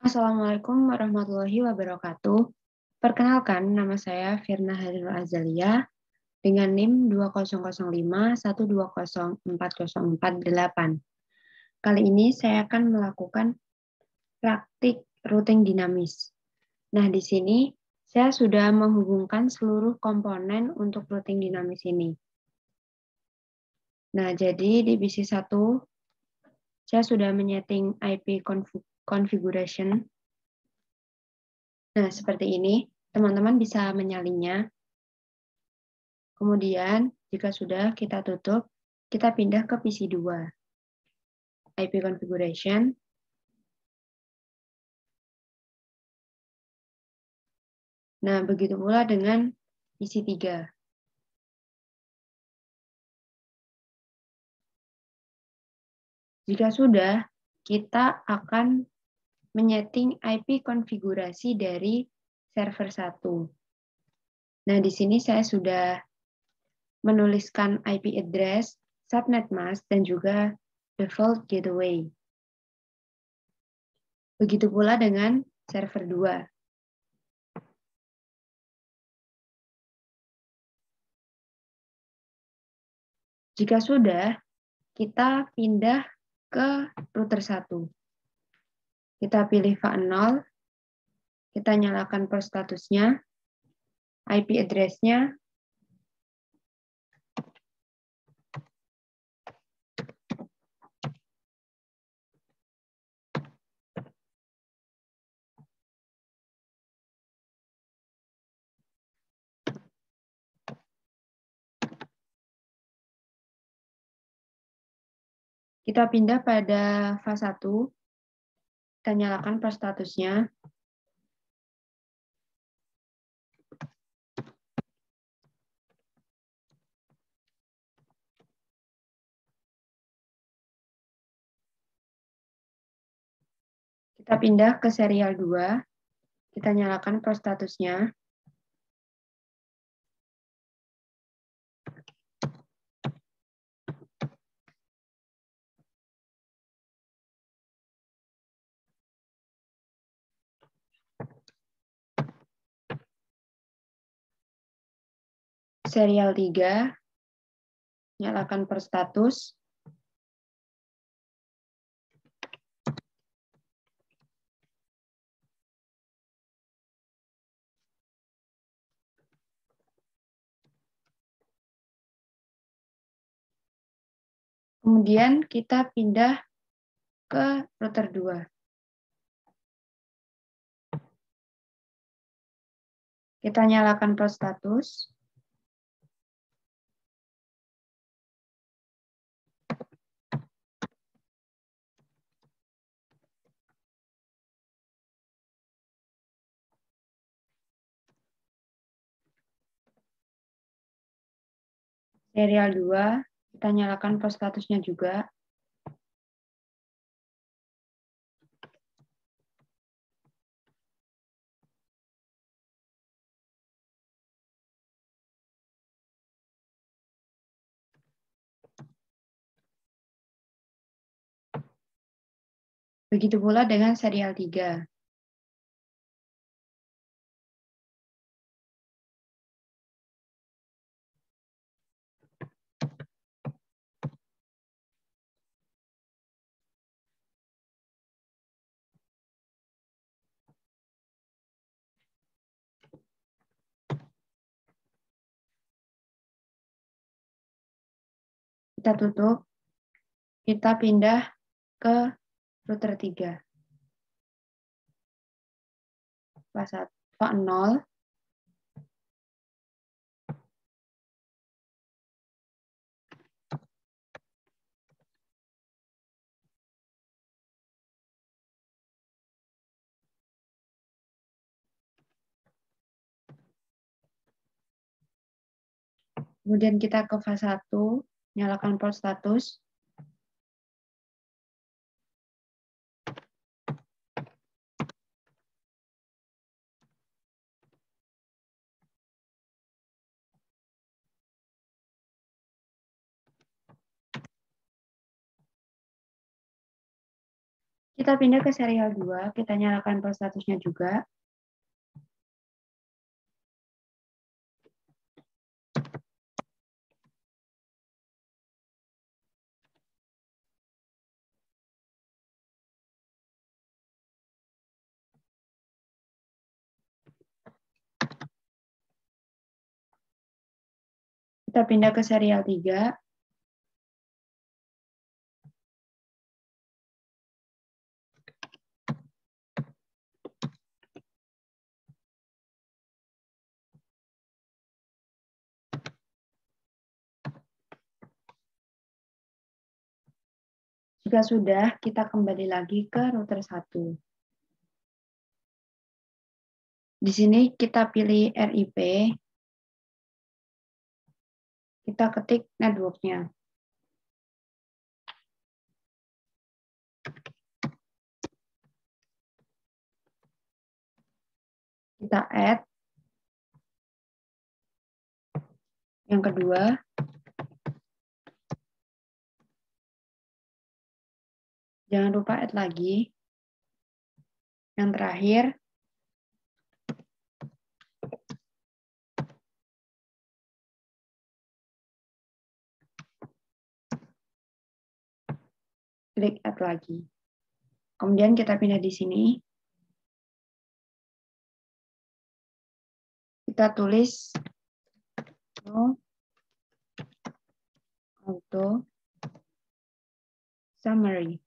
Assalamualaikum warahmatullahi wabarakatuh. Perkenalkan, nama saya Firna Hairul Azalia dengan NIM 200512040448. Kali ini saya akan melakukan praktik routing dinamis. Nah, di sini saya sudah menghubungkan seluruh komponen untuk routing dinamis ini. Nah, jadi di BC1 saya sudah menyeting IP configuration. Nah, seperti ini, teman-teman bisa menyalinnya. Kemudian, jika sudah kita tutup, kita pindah ke PC2. IP configuration. Nah, begitu pula dengan PC3. Jika sudah, kita akan menyeting IP konfigurasi dari server 1. Nah, di sini saya sudah menuliskan IP address, subnet mask, dan juga default gateway. Begitu pula dengan server 2. Jika sudah, kita pindah ke router 1. Kita pilih VAN0, kita nyalakan port statusnya, IP address-nya, kita pindah pada fase 1, kita nyalakan port statusnya, kita pindah ke serial 2, kita nyalakan port statusnya, serial 3, nyalakan port status, kemudian kita pindah ke router 2. Kita nyalakan port status, serial 2, kita nyalakan port statusnya juga, begitu pula dengan serial 3. Kita tutup, kita pindah ke router 3. Fase 0, kemudian kita ke fase 1, nyalakan port status, Kita pindah ke serial 2, kita nyalakan post statusnya juga. Kita pindah ke serial 3. Jika sudah, kita kembali lagi ke router 1. Di sini kita pilih RIP, kita ketik network-nya. Kita add. Yang kedua, jangan lupa add lagi. Yang terakhir, klik add lagi. Kemudian kita pindah di sini. Kita tulis no auto summary.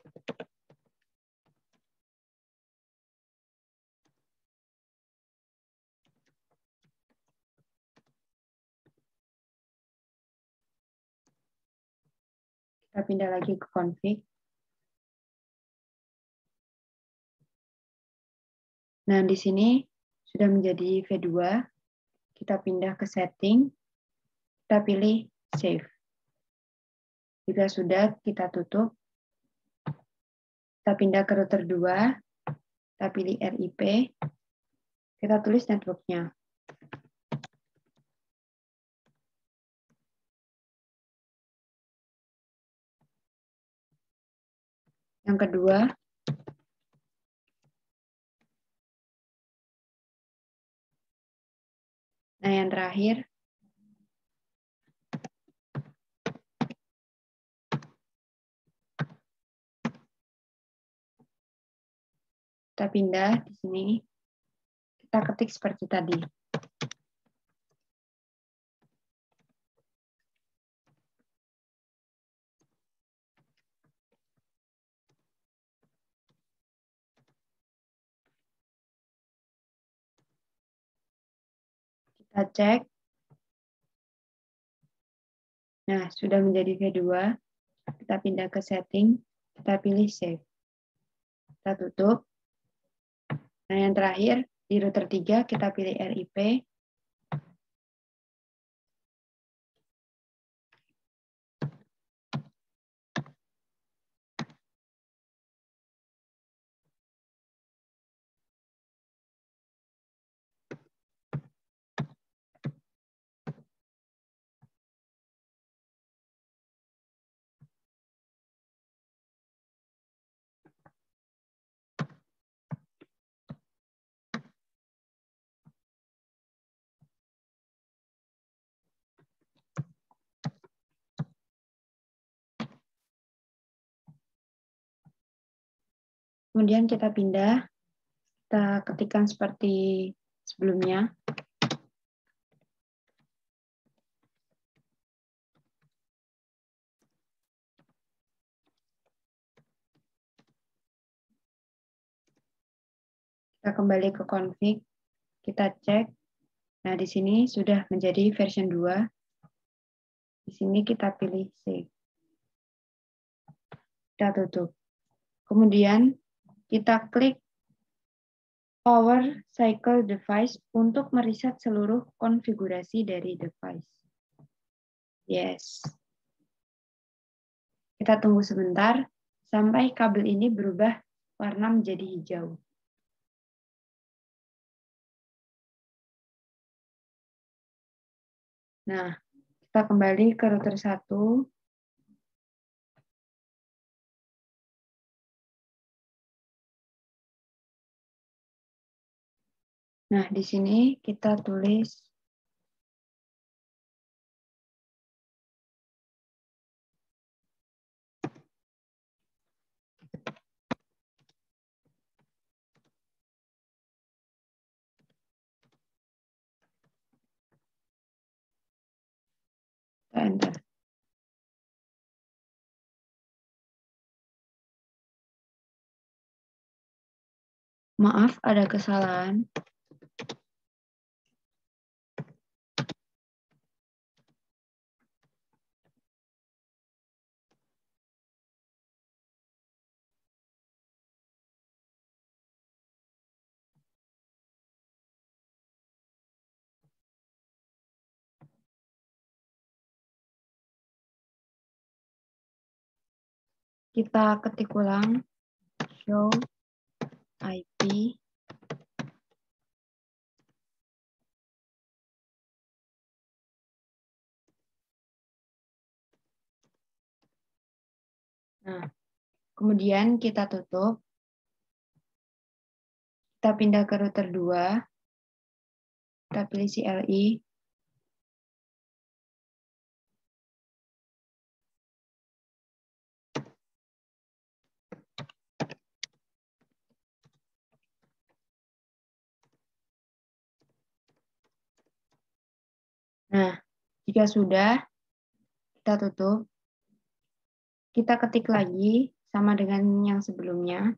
Kita pindah lagi ke config. Nah, di sini sudah menjadi V2. Kita pindah ke setting. Kita pilih save. Jika sudah, kita tutup. Kita pindah ke router 2. Kita pilih RIP. Kita tulis network-nya. Yang kedua, nah yang terakhir, kita pindah di sini, kita ketik seperti tadi. Kita cek. Nah, sudah menjadi V2. Kita pindah ke setting, kita pilih save. Kita tutup. Nah, yang terakhir, di router 3, kita pilih RIP. Kemudian kita pindah, kita ketikkan seperti sebelumnya. Kita kembali ke config, kita cek. Nah, di sini sudah menjadi version 2. Di sini kita pilih save. Kita tutup. Kemudian kita klik Power Cycle Device untuk mereset seluruh konfigurasi dari device. Yes. Kita tunggu sebentar sampai kabel ini berubah warna menjadi hijau. Nah, kita kembali ke router 1. Nah, di sini kita tulis kita enter. Maaf, ada kesalahan. Kita ketik ulang show IP Nah, kemudian kita tutup. Kita pindah ke router 2. Kita pilih CLI. Nah, jika sudah, kita tutup. Kita ketik lagi sama dengan yang sebelumnya.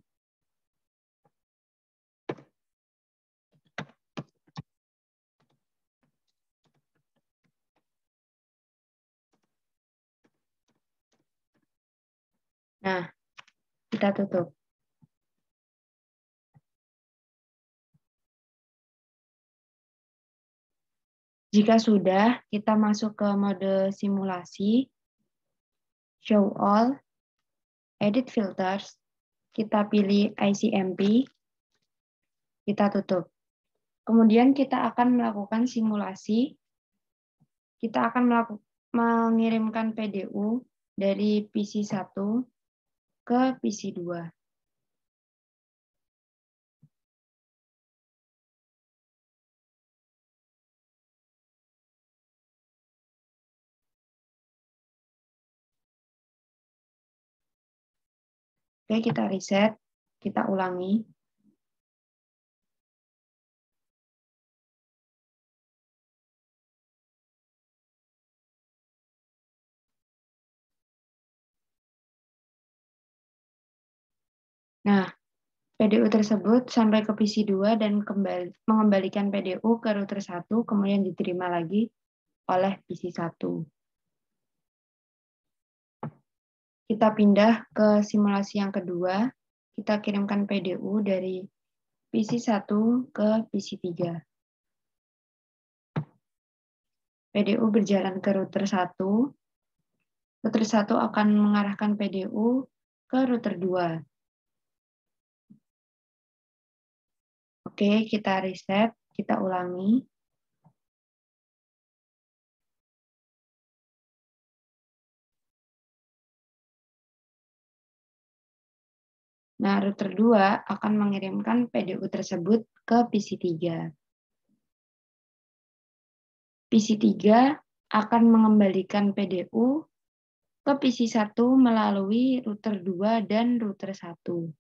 Nah, kita tutup. Jika sudah, kita masuk ke mode simulasi, show all, edit filters, kita pilih ICMP, kita tutup. Kemudian kita akan melakukan simulasi, kita akan mengirimkan PDU dari PC1 ke PC2. Oke, kita reset, kita ulangi. Nah, PDU tersebut sampai ke PC2 dan mengembalikan PDU ke router 1, kemudian diterima lagi oleh PC1. Kita pindah ke simulasi yang kedua, kita kirimkan PDU dari PC1 ke PC3. PDU berjalan ke router 1, router 1 akan mengarahkan PDU ke router 2. Oke, kita reset, kita ulangi. Nah, router 2 akan mengirimkan PDU tersebut ke PC3. PC3 akan mengembalikan PDU ke PC1 melalui router 2 dan router 1.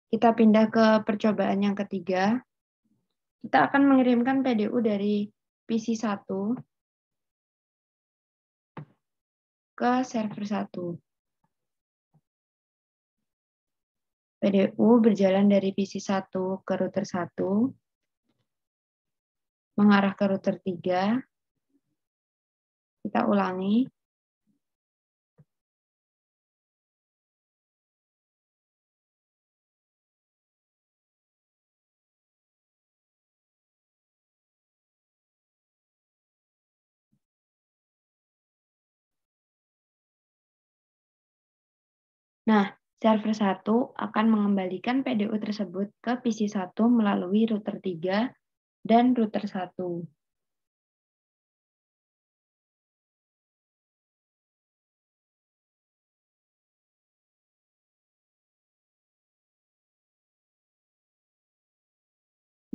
Kita pindah ke percobaan yang ketiga. Kita akan mengirimkan PDU dari PC1 ke server 1. PDU berjalan dari PC1 ke router 1, mengarah ke router 3. Kita ulangi. Nah, server 1 akan mengembalikan PDU tersebut ke PC1 melalui router 3 dan router 1.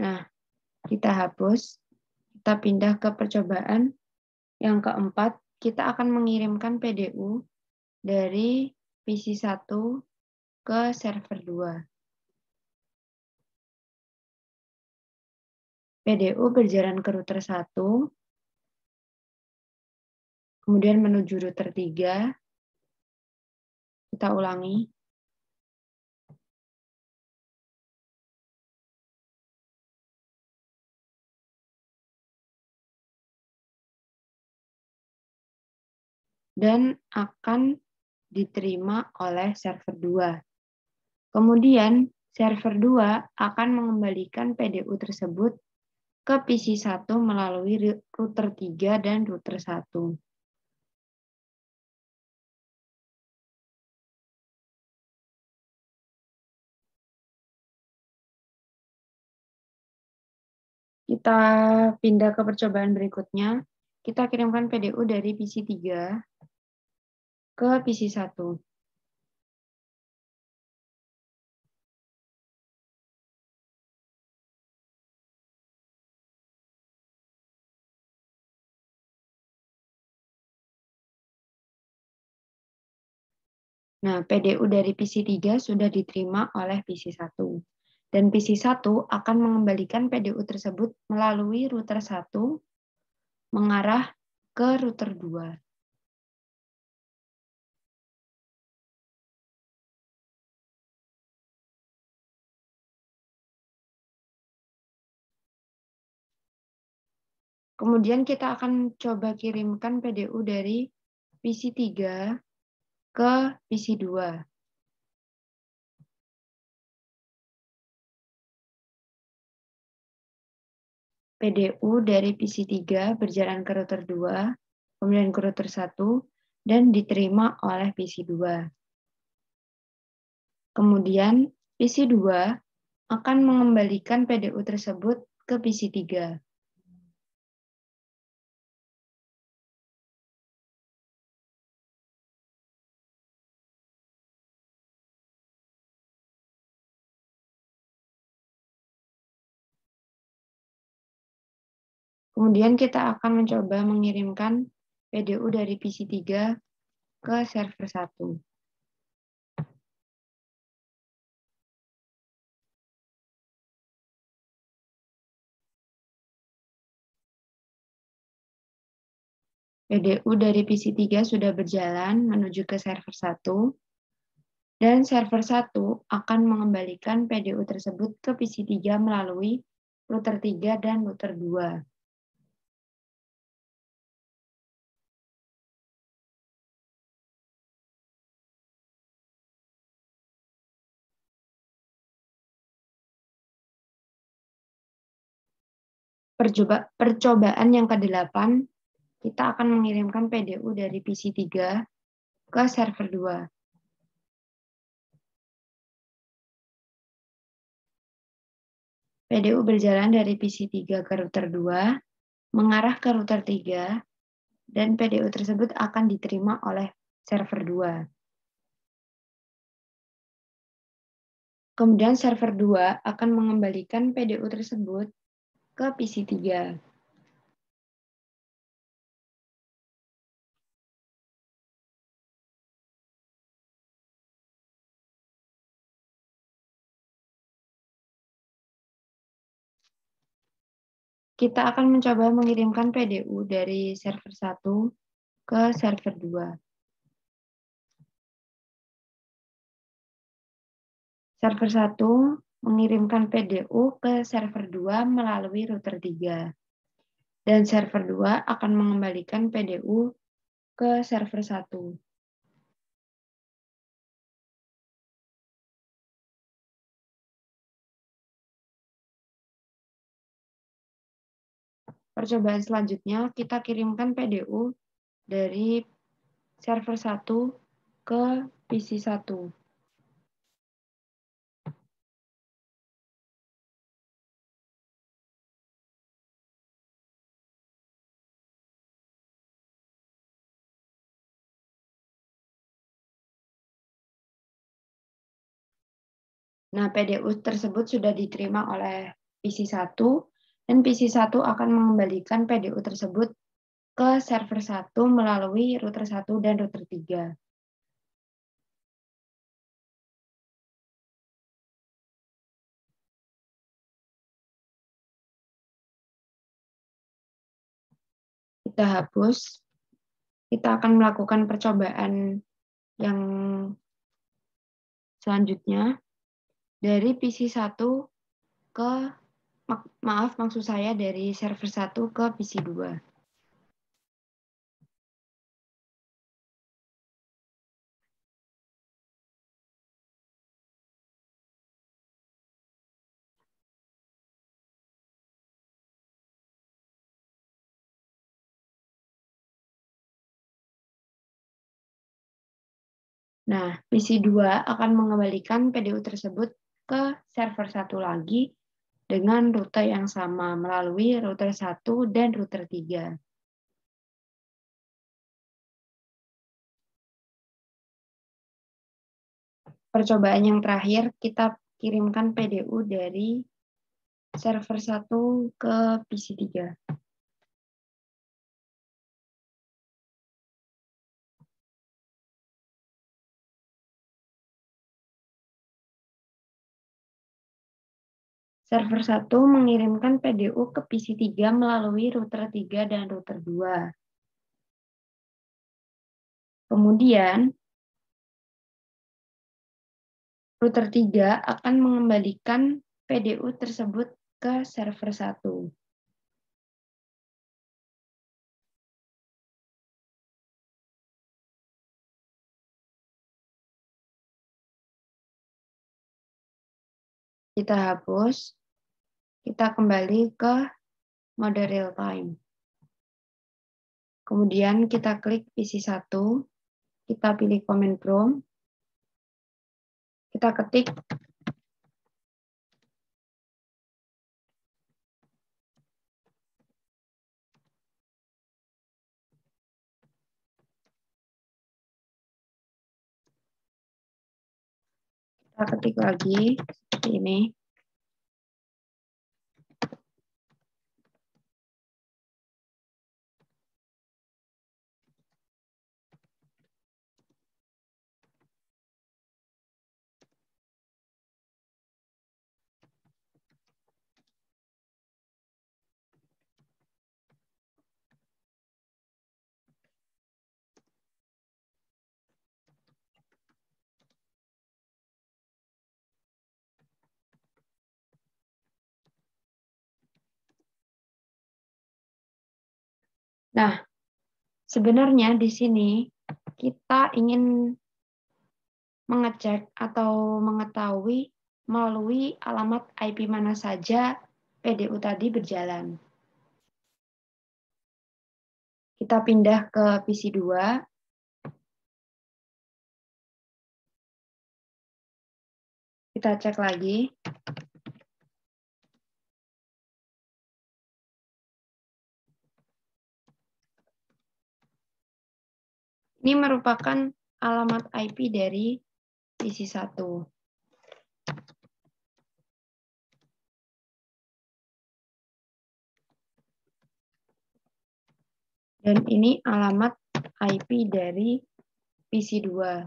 Nah, kita hapus. Kita pindah ke percobaan yang keempat. Kita akan mengirimkan PDU dari PC1 ke server 2. PDU berjalan ke router 1, kemudian menuju router 3. Kita ulangi. Dan akan diterima oleh server 2. Kemudian server 2 akan mengembalikan PDU tersebut ke PC1 melalui router 3 dan router 1. Kita pindah ke percobaan berikutnya. Kita kirimkan PDU dari PC3 ke PC1. Nah, PDU dari PC3 sudah diterima oleh PC1. Dan PC1 akan mengembalikan PDU tersebut melalui router 1 mengarah ke router 2. Kemudian kita akan coba kirimkan PDU dari PC3 ke PC2. PDU dari PC3 berjalan ke router 2, kemudian ke router 1, dan diterima oleh PC2. Kemudian PC2 akan mengembalikan PDU tersebut ke PC3. Kemudian kita akan mencoba mengirimkan PDU dari PC3 ke server 1. PDU dari PC3 sudah berjalan menuju ke server 1, dan server 1 akan mengembalikan PDU tersebut ke PC3 melalui router 3 dan router 2. Percobaan yang ke-8, kita akan mengirimkan PDU dari PC3 ke server 2. PDU berjalan dari PC3 ke router 2, mengarah ke router 3, dan PDU tersebut akan diterima oleh server 2. Kemudian server 2 akan mengembalikan PDU tersebut ke PC3. Kita akan mencoba mengirimkan PDU dari server 1 ke server 2. Server 1 mengirimkan PDU ke server 2 melalui router 3. Dan server 2 akan mengembalikan PDU ke server 1. Percobaan selanjutnya, kita kirimkan PDU dari server 1 ke PC1. Nah, PDU tersebut sudah diterima oleh PC1 dan PC1 akan mengembalikan PDU tersebut ke server 1 melalui router 1 dan router 3. Kita hapus. Kita akan melakukan percobaan yang selanjutnya dari PC1 ke maksud saya dari server 1 ke PC2. Nah, PC2 akan mengembalikan PDU tersebut ke server 1 lagi dengan rute yang sama melalui router 1 dan router 3. Percobaan yang terakhir, kita kirimkan PDU dari server 1 ke PC3. Server 1 mengirimkan PDU ke PC3 melalui router 3 dan router 2. Kemudian, router 3 akan mengembalikan PDU tersebut ke server 1. Kita hapus, kita kembali ke mode real time. Kemudian kita klik PC1, kita pilih command prompt, kita ketik lagi seperti ini. Nah, sebenarnya di sini kita ingin mengecek atau mengetahui melalui alamat IP mana saja PDU tadi berjalan. Kita pindah ke PC2. Kita cek lagi. Ini merupakan alamat IP dari PC1. Dan ini alamat IP dari PC2.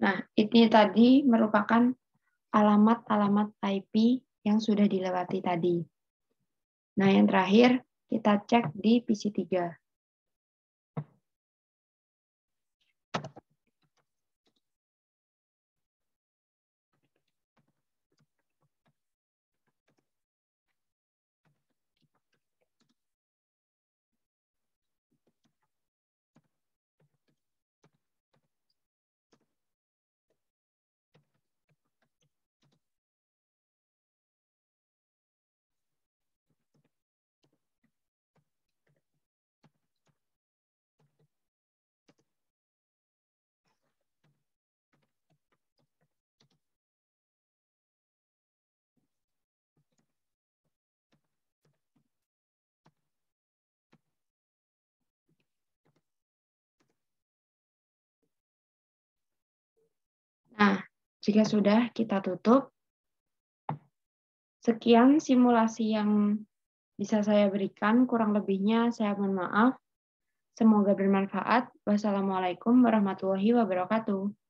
Nah, ini tadi merupakan alamat-alamat IP yang sudah dilewati tadi. Nah, yang terakhir kita cek di PC3. Nah, jika sudah kita tutup, sekian simulasi yang bisa saya berikan, kurang lebihnya saya mohon maaf. Semoga bermanfaat. Wassalamualaikum warahmatullahi wabarakatuh.